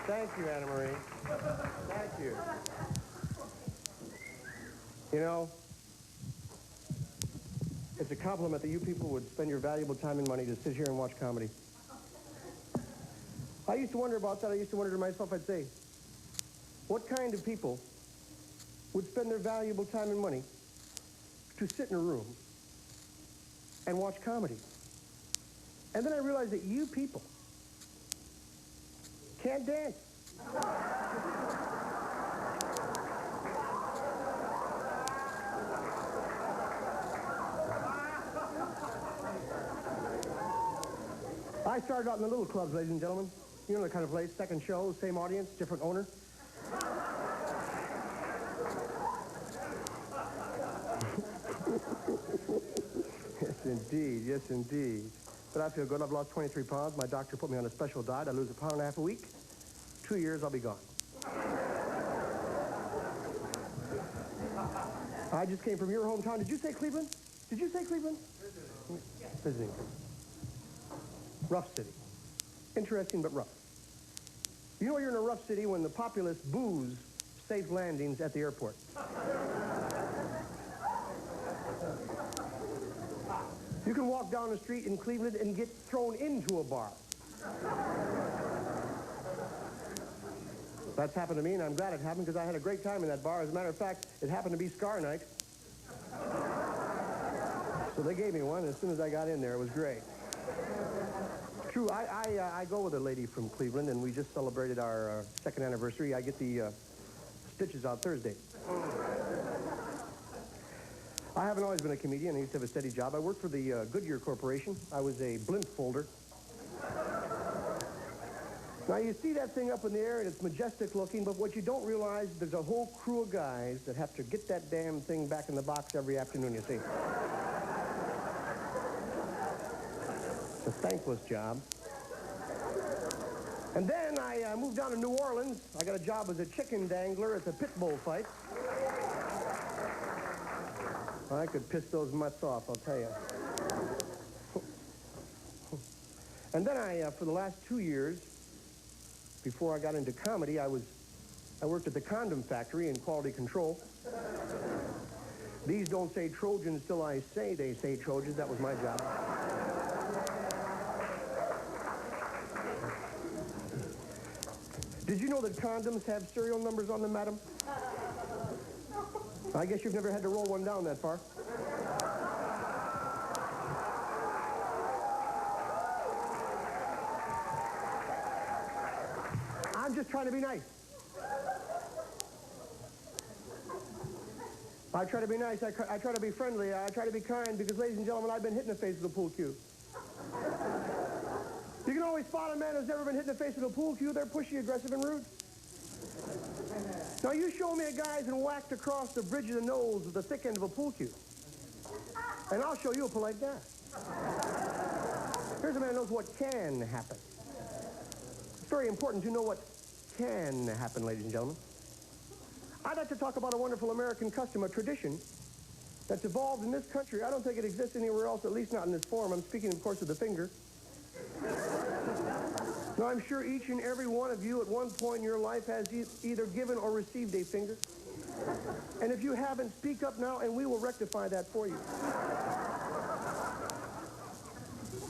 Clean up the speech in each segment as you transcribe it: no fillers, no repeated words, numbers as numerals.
Thank you, Anna Marie. Thank you. You know, it's a compliment that you people would spend your valuable time and money to sit here and watch comedy. I used to wonder about that. I used to wonder to myself, I'd say, what kind of people would spend their valuable time and money to sit in a room and watch comedy? And then I realized that you people can't dance. I started out in the little clubs, ladies and gentlemen. You know the kind of place, second show, same audience, different owner. Yes, indeed. Yes, indeed. But I feel good. I've lost 23 pounds. My doctor put me on a special diet. I lose 1.5 pounds a week. 2 years, I'll be gone. I just came from your hometown. Did you say Cleveland? Did you say Cleveland? Visiting. Rough city. Interesting, but rough. You know you're in a rough city when the populace boos safe landings at the airport. You can walk down the street in Cleveland and get thrown into a bar. That's happened to me, and I'm glad it happened because I had a great time in that bar. As a matter of fact, it happened to be Scar Night. So they gave me one. As soon as I got in there, it was great. True, I go with a lady from Cleveland, and we just celebrated our second anniversary. I get the stitches out Thursday. I haven't always been a comedian. I used to have a steady job. I worked for the Goodyear Corporation. I was a blimp folder. Now, you see that thing up in the air, and it's majestic looking, but what you don't realize, there's a whole crew of guys that have to get that damn thing back in the box every afternoon, you see. It's a thankless job. And then I moved down to New Orleans. I got a job as a chicken dangler at the pit bull fight. I could piss those mutts off, I'll tell you. And then for the last 2 years, before I got into comedy, I worked at the condom factory in quality control. These don't say Trojans till I say they say Trojans. That was my job. Did you know that condoms have serial numbers on them, madam? I guess you've never had to roll one down that far. I'm just trying to be nice. I try to be nice. I try to be friendly. I try to be kind because, ladies and gentlemen, I've been hit in the face with a pool cue. You can always spot a man who's never been hit in the face with a pool cue. They're pushy, aggressive, and rude. Now, you show me a guy who's been whacked across the bridge of the nose with the thick end of a pool cue, and I'll show you a polite guy. Here's a man who knows what can happen. It's very important to know what can happen, ladies and gentlemen. I'd like to talk about a wonderful American custom, a tradition that's evolved in this country. I don't think it exists anywhere else, at least not in this form. I'm speaking, of course, of the finger. Now, I'm sure each and every one of you at one point in your life has either given or received a finger. And if you haven't, speak up now, and we will rectify that for you.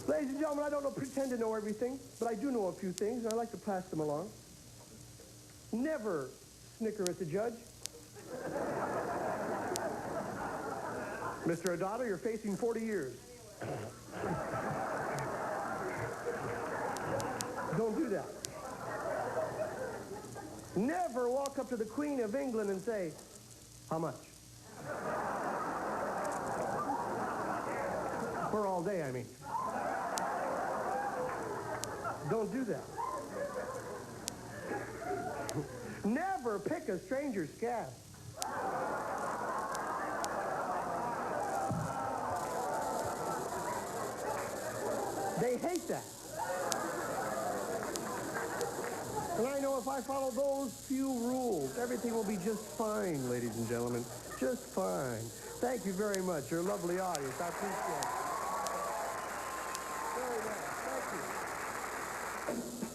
Ladies and gentlemen, I don't pretend to know everything, but I do know a few things, and I like to pass them along. Never snicker at the judge. Mr. Addotta, you're facing 40 years. Don't do that. Never walk up to the Queen of England and say, how much? For all day, I mean. Don't do that. Never pick a stranger's scab. They hate that. And I know if I follow those few rules, everything will be just fine, ladies and gentlemen. Just fine. Thank you very much. You're a lovely audience. I appreciate it. Very nice. Thank you.